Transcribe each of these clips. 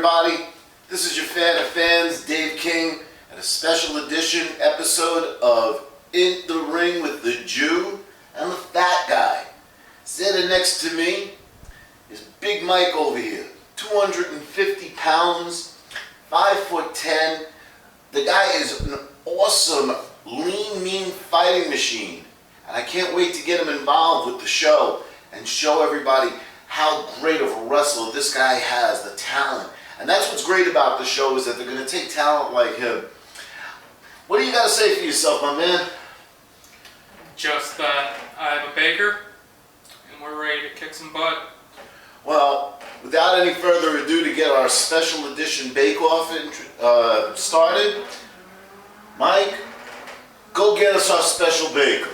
everybody. This is your fan of fans, Dave King, and a special edition episode of In the Ring with the Jew and the Fat Guy. Sitting next to me is Big Mike over here, 250 pounds, 5'10". The guy is an awesome, lean, mean fighting machine. And I can't wait to get him involved with the show and show everybody how great of a wrestler this guy has, the talent. And that's what's great about the show, is that they're going to take talent like him. What do you got to say for yourself, my man? Just that I have a baker, and we're ready to kick some butt. Well, without any further ado, to get our special edition bake-off started, Mike, go get us our special baker.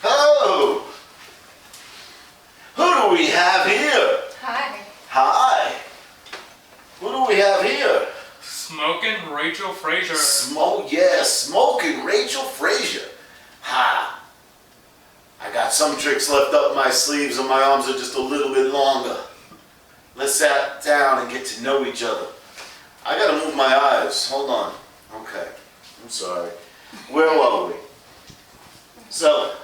Oh! Who do we have here? Hi. Hi. Who do we have here? Smokin, Rachel Frazier. Smokin, Rachel Frazier. Ha! I got some tricks left up my sleeves and my arms are just a little bit longer. Let's sit down and get to know each other. I gotta move my eyes. Hold on. Okay. I'm sorry. Where were we? So,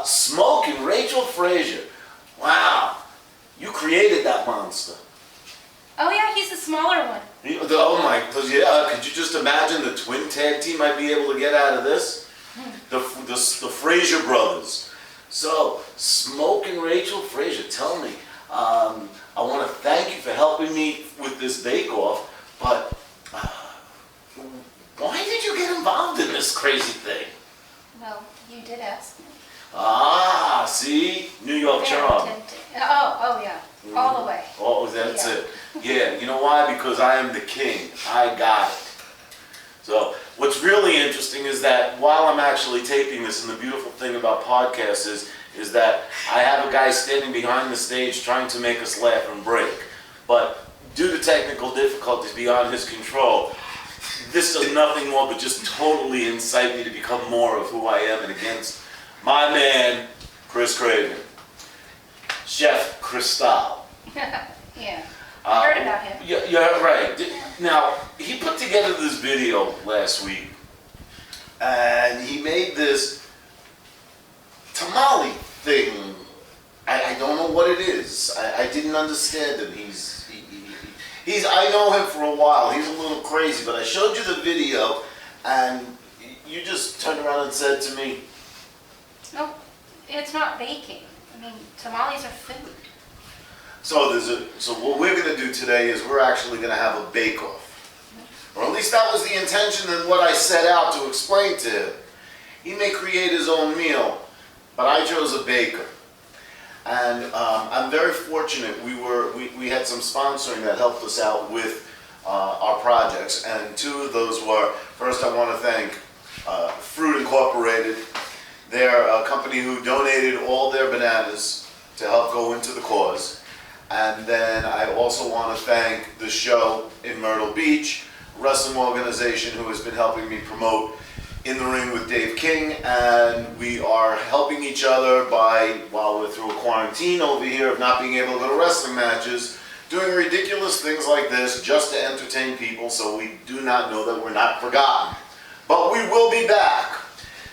Smokin, Rachel Frazier. Wow. You created that monster. Oh yeah, he's the smaller one. Oh my, yeah, could you just imagine the twin tag team I'd be able to get out of this? The Frazier brothers. So, Smokin, Rachel Frazier, tell me, I want to thank you for helping me with this bake-off, but why did you get involved in this crazy thing? Well, you did ask me. Ah, see? New York Very charm. tempting. Oh yeah. All the way. Oh, that's Yeah. it. Yeah, you know why? Because I am the king. I got it. So, what's really interesting is that while I'm actually taping this, and the beautiful thing about podcasts is that I have a guy standing behind the stage trying to make us laugh and break. But due to technical difficulties beyond his control, this does nothing more but just totally incite me to become more of who I am and against my man, Chris Craven. Chef Chrystal. Yeah. I heard about him. Yeah, right. Now, he put together this video last week, and he made this tamale thing. I don't know what it is. I didn't understand him. I know him for a while. He's a little crazy, but I showed you the video, and you just turned around and said to me, No, it's not baking. I mean, tamales are food. So what we're going to do today is we're actually going to have a bake-off. Or at least that was the intention and what I set out to explain to him. He may create his own meal, but I chose a baker. And I'm very fortunate. We had some sponsoring that helped us out with our projects, and two of those were, first I want to thank Fruit Incorporated. They're a company who donated all their bananas to help go into the cause. And then I also want to thank the show in Myrtle Beach, a wrestling organization who has been helping me promote In the Ring with Dave King. And we are helping each other while we're through a quarantine over here of not being able to go to wrestling matches, doing ridiculous things like this just to entertain people, so we do not know that we're not forgotten. But we will be back.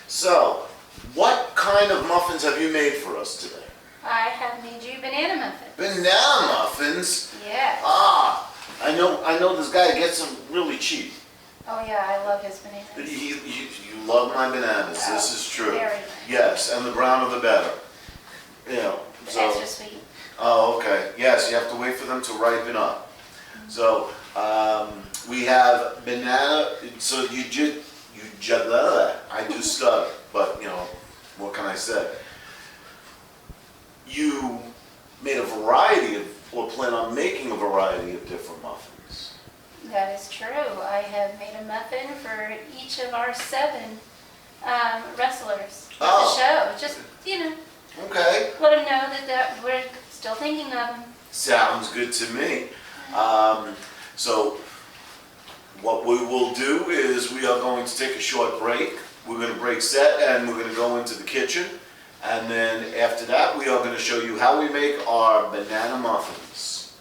So, what kind of muffins have you made for us today? I have made you banana muffins. Banana muffins? Yes. Ah, I know this guy gets them really cheap. Oh yeah, I love his bananas. You love my bananas. Oh, This is true. very nice. Yes, and the browner the better. You know, so. Extra sweet. Oh, okay. Yes, you have to wait for them to ripen up. So, we have banana. So I do stutter, but you know, what can I say? You made a variety of, or plan on making a variety of different muffins. That is true. I have made a muffin for each of our 7 wrestlers at Oh. the show. Just, Okay. let them know that we're still thinking of them. Sounds good to me. So what we will do is we are going to take a short break. we're going to break set and we're going to go into the kitchen. And then after that, we are going to show you how we make our banana muffins.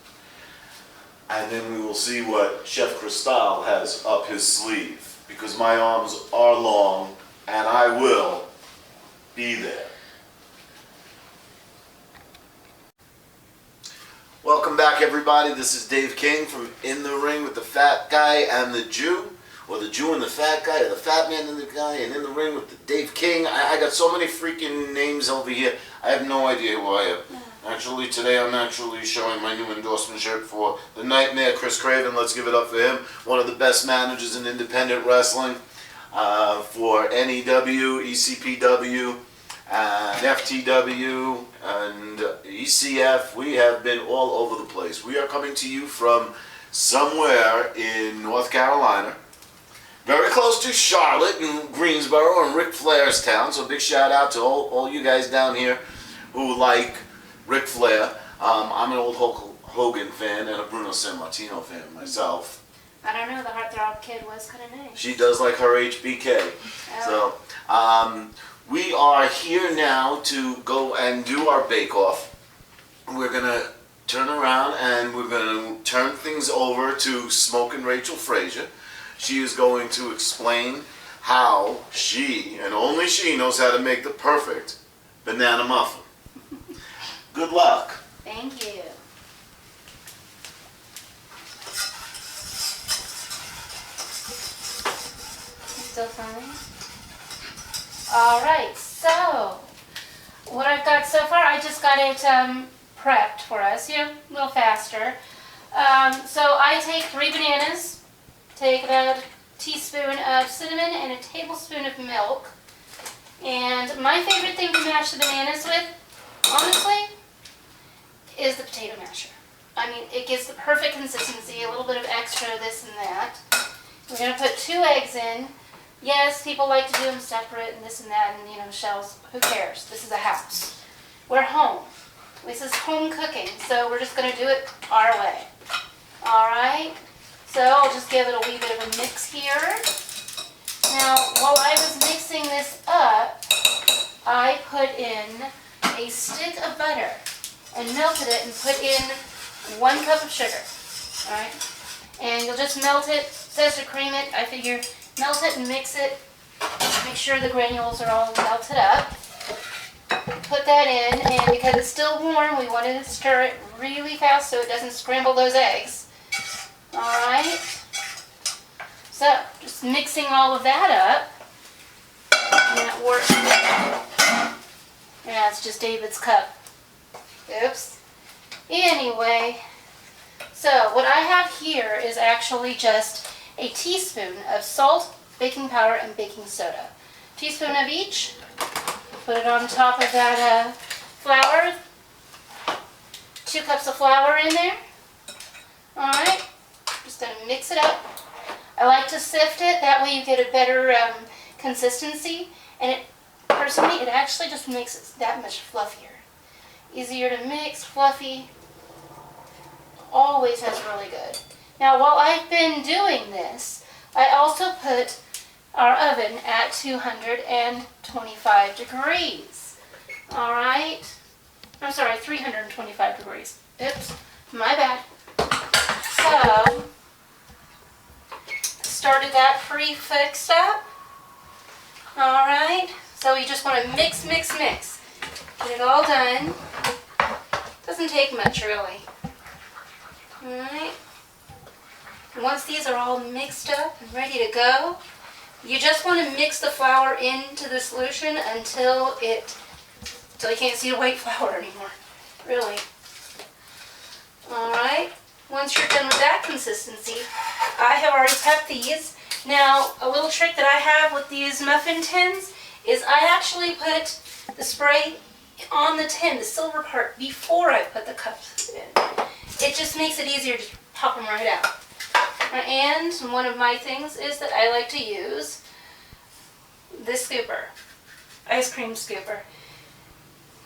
And then we will see what Chef Chrystal has up his sleeve, because my arms are long and I will be there. Welcome back, everybody. This is Dave King from In the Ring with the Fat Guy and the Jew, or the Jew and the Fat Guy, or the Fat Man and the Guy, and In the Ring with the Dave King. I got so many freaking names over here. I have no idea who I am. Actually, today I'm actually showing my new endorsement shirt for the Nightmare, Chris Craven. Let's give it up for him. One of the best managers in independent wrestling for NEW, ECPW, and FTW, and ECF. We have been all over the place. We are coming to you from somewhere in North Carolina, very close to Charlotte and Greensboro and Ric Flair's town. So big shout out to all you guys down here who like Ric Flair. I'm an old Hulk Hogan fan and a Bruno Sammartino fan myself. I don't know, the Heartthrob Kid was kind of nice. She does like her HBK. So we are here now to go and do our bake-off. We're going to turn around and we're going to turn things over to Smokin Rachel Frazier. She is going to explain how she, and only she, knows how to make the perfect banana muffin. Good luck. Thank you. Still fine? Alright, so what I've got so far, I just got it prepped for us here, a little faster. So I take 3 bananas, take about a teaspoon of cinnamon and a tablespoon of milk. And my favorite thing to mash the bananas with, honestly, is the potato masher. I mean, it gives the perfect consistency, a little bit of extra this and that. We're going to put 2 eggs in. Yes, people like to do them separate and this and that and, you know, shells. Who cares? This is a house. We're home. This is home cooking, so we're just going to do it our way. Alright? So I'll just give it a wee bit of a mix here. Now, while I was mixing this up, I put in a stick of butter and melted it and put in 1 cup of sugar. Alright? And you'll just melt it. It says to cream it. I figure melt it and mix it. Make sure the granules are all melted up. Put that in, and because it's still warm, we want to stir it really fast so it doesn't scramble those eggs. Alright? So, just mixing all of that up. And that works. Yeah, it's just David's cup. Oops. Anyway, so what I have here is actually just a teaspoon of salt, baking powder, and baking soda. Teaspoon of each. Put it on top of that flour. 2 cups of flour in there. Alright. Just going to mix it up. I like to sift it, that way you get a better consistency. And it, personally, it actually just makes it that much fluffier. Easier to mix, fluffy. Always has really good. Now, while I've been doing this, I also put our oven at 225 degrees. Alright? I'm sorry, 325 degrees. Oops, my bad. So, started that pre-fixed up. Alright? So you just want to mix, mix, mix. Get it all done. Doesn't take much, really. Alright? Once these are all mixed up and ready to go, you just want to mix the flour into the solution until you can't see the white flour anymore. Really. Alright, once you're done with that consistency, I have already prepped these. Now, a little trick that I have with these muffin tins is I actually put the spray on the tin, the silver part, before I put the cups in. It just makes it easier to pop them right out. And one of my things is that I like to use this scooper, ice cream scooper.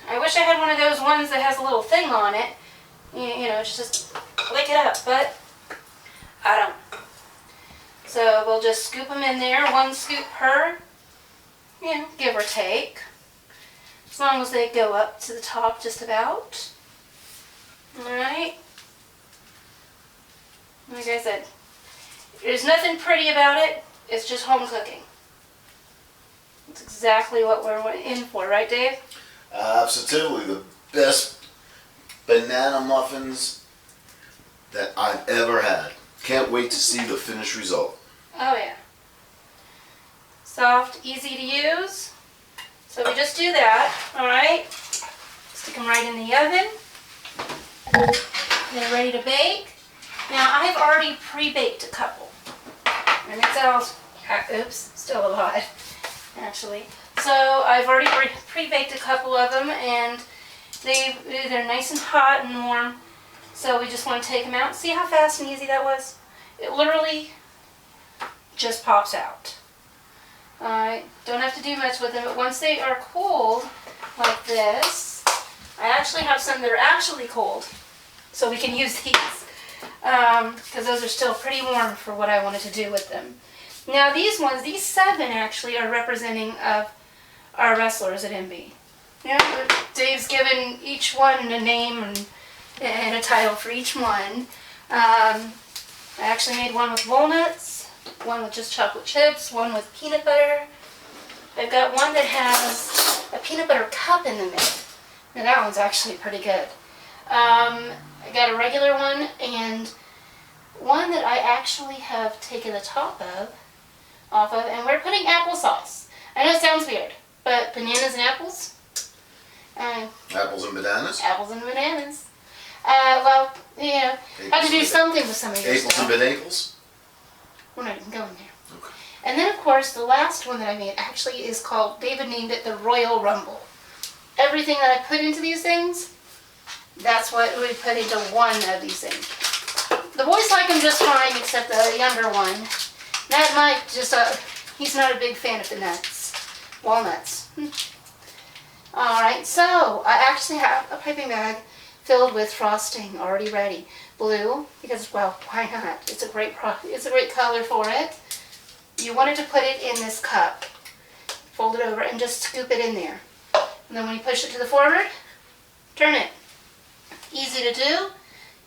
I wish I had one of those ones that has a little thing on it, you know, just lick it up, but I don't. So we'll just scoop them in there, 1 scoop per, give or take. As long as they go up to the top just about. Alright. Like I said, there's nothing pretty about it. It's just home cooking. It's exactly what we're in for, right, Dave? Absolutely. The best banana muffins that I've ever had. Can't wait to see the finished result. Oh yeah. Soft, easy to use. So we just do that, alright? Stick them right in the oven. They're ready to bake. Now I've already pre-baked a couple. And it's all, oops, still a lot, actually. So I've already pre-baked a couple of them, and they're nice and hot and warm. So we just want to take them out. See how fast and easy that was? It literally just pops out. Alright, don't have to do much with them, but once they are cold, like this, I actually have some that are actually cold, so we can use these, because those are still pretty warm for what I wanted to do with them. Now these ones, these 7 actually are representing of our wrestlers at MB. Yeah, Dave's given each one a name and a title for each one. I actually made one with walnuts, one with just chocolate chips, one with peanut butter. I've got one that has a peanut butter cup in the middle. Now that one's actually pretty good. I got a regular one and one that I actually have taken the top off of, and we're putting applesauce. I know it sounds weird, but bananas and apples? Apples and bananas? Apples and bananas. Well, yeah, I have to do something with some of your Apples stuff. and bananas? We're not even going there. Okay. And then, of course, the last one that I made actually is called, David named it the Royal Rumble. Everything that I put into these things, that's what we put into one of these things. The boys like them just fine, except the younger one. That might just, he's not a big fan of the nuts. Walnuts. Alright, so I actually have a piping bag filled with frosting already ready. Blue, because, well, why not? It's a great color for it. You wanted to put it in this cup. Fold it over and just scoop it in there. And then when you push it to the forward, turn it. Easy to do.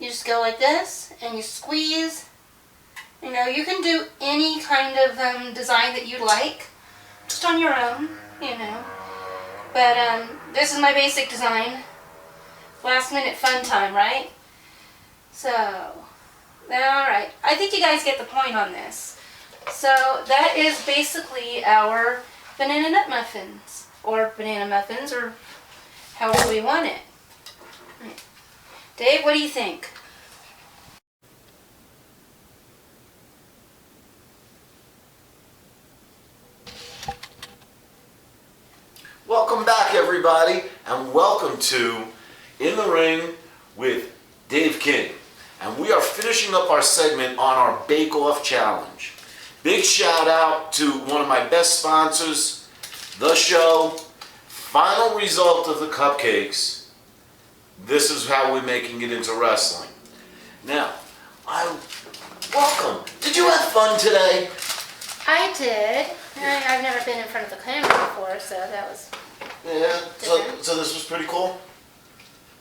You just go like this and you squeeze. You know, you can do any kind of design that you like, just on your own, you know. But this is my basic design. Last minute fun time, right? So, alright. I think you guys get the point on this. So, that is basically our banana nut muffins. Or banana muffins, or however we want it. Right. Dave, what do you think? Welcome back, everybody, and welcome to In the Ring with Dave King. And we are finishing up our segment on our Bake Off Challenge. Big shout out to one of my best sponsors, The Show. Final result of the cupcakes. This is how we're making it into wrestling. Now, welcome. Did you have fun today? I did. I've never been in front of the camera before, so that was... Yeah. So this was pretty cool.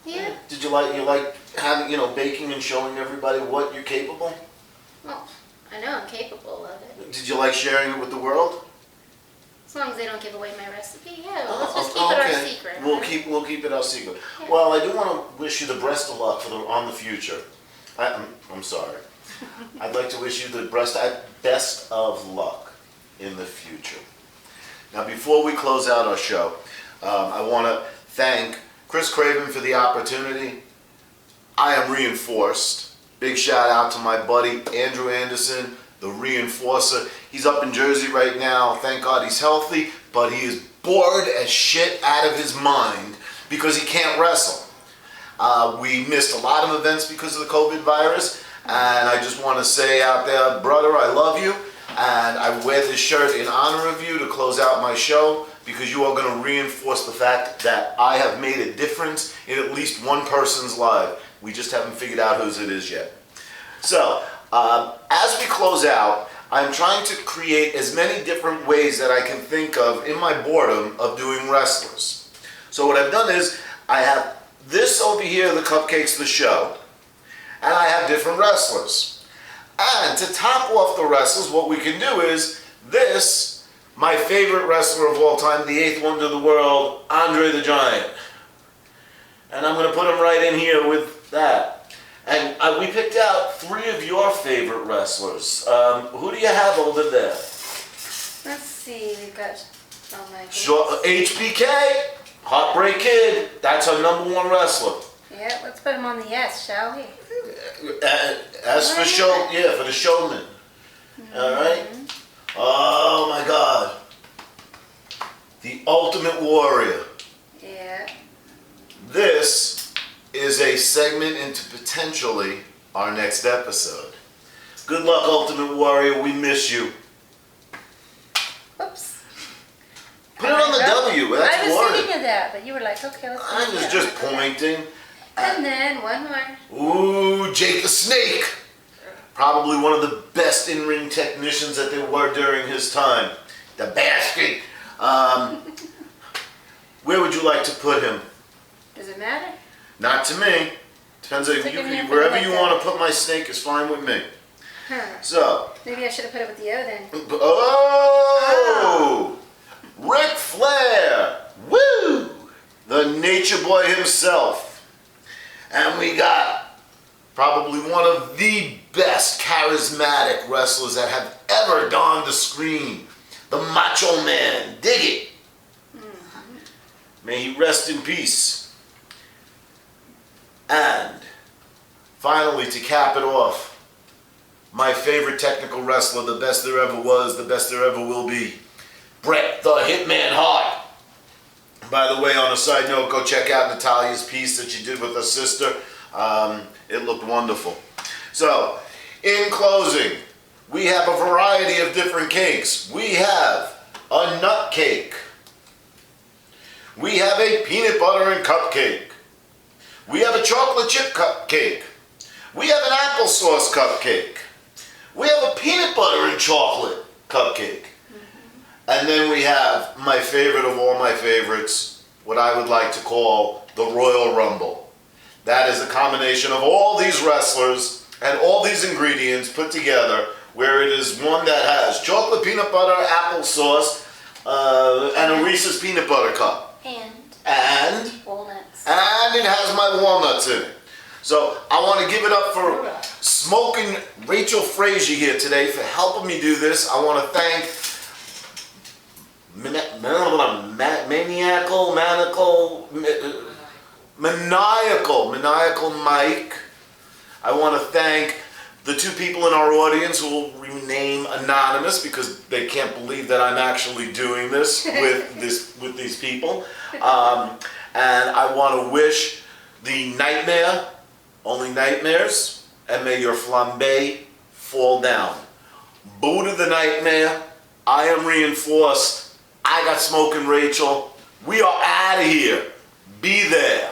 Yeah. Did you like having baking and showing everybody what you're capable? Well, I know I'm capable of it. Did you like sharing it with the world? As long as they don't give away my recipe, yeah. Well, let's Oh, just keep it our okay. secret. We'll keep it our secret. Yeah. Well, I do want to wish you the best of luck on the future. I'm sorry. I'd like to wish you the best of luck in the future. Now, before we close out our show, I want to thank Chris Craven for the opportunity. I am reinforced. Big shout out to my buddy Andrew Anderson, the reinforcer. He's up in Jersey right now. Thank God he's healthy, but he is bored as shit out of his mind because he can't wrestle. We missed a lot of events because of the COVID virus, and I just want to say out there, brother, I love you, and I wear this shirt in honor of you to close out my show because you are going to reinforce the fact that I have made a difference in at least one person's life. We just haven't figured out whose it is yet. So, as we close out, I'm trying to create as many different ways that I can think of in my boredom of doing wrestlers. So what I've done is I have this over here, the cupcakes, the show, and I have different wrestlers. And to top off the wrestlers, what we can do is this, my favorite wrestler of all time, the 8th wonder of the world, Andre the Giant. And I'm going to put him right in here with that. And we picked out 3 of your favorite wrestlers. Who do you have over there? Let's see, we've got, oh my goodness. HBK, Heartbreak Kid. That's our #1 wrestler. Yeah, let's put him on the S, shall we? As for show, yeah, for the showman. All right. Oh my God. The Ultimate Warrior. Yeah. This is a segment into potentially our next episode. Good luck, Ultimate Warrior. We miss you. Oops. Put it on the W. That's I was Warrior. thinking of that, but you were like, okay, let's I was just pointing. And then one more. Ooh, Jake the Snake. Probably one of the best in-ring technicians that there were during his time. The bastard. Where would you like to put him? Does it matter? Not to me. Depends on wherever you want to put my snake is fine with me. Huh. So. Maybe I should have put it with the O then. Oh! Ric Flair! Woo! The Nature Boy himself. And we got probably one of the best charismatic wrestlers that have ever donned the screen. The Macho Man. Dig it. May he rest in peace. And finally, to cap it off, my favorite technical wrestler, the best there ever was, the best there ever will be, Bret the Hitman Hart. By the way, on a side note, go check out Natalia's piece that she did with her sister. It looked wonderful. So, in closing, we have a variety of different cakes. We have a nut cake. We have a peanut butter and cupcake. We have a chocolate chip cupcake. We have an applesauce cupcake. We have a peanut butter and chocolate cupcake. And then we have my favorite of all my favorites, what I would like to call the Royal Rumble. That is a combination of all these wrestlers and all these ingredients put together, where it is one that has chocolate, peanut butter, applesauce, and a Reese's peanut butter cup. And Walnuts. And it has my walnuts in it. So I want to give it up for Smokin Rachel Frazier here today for helping me do this. I want to thank Maniacal Mike. I want to thank the 2 people in our audience who will remain anonymous because they can't believe that I'm actually doing this with these people. And I want to wish the nightmare only nightmares, and may your flambe fall down. Boo to the nightmare. I am reinforced. I got Smokin Rachel. We are out of here. Be there.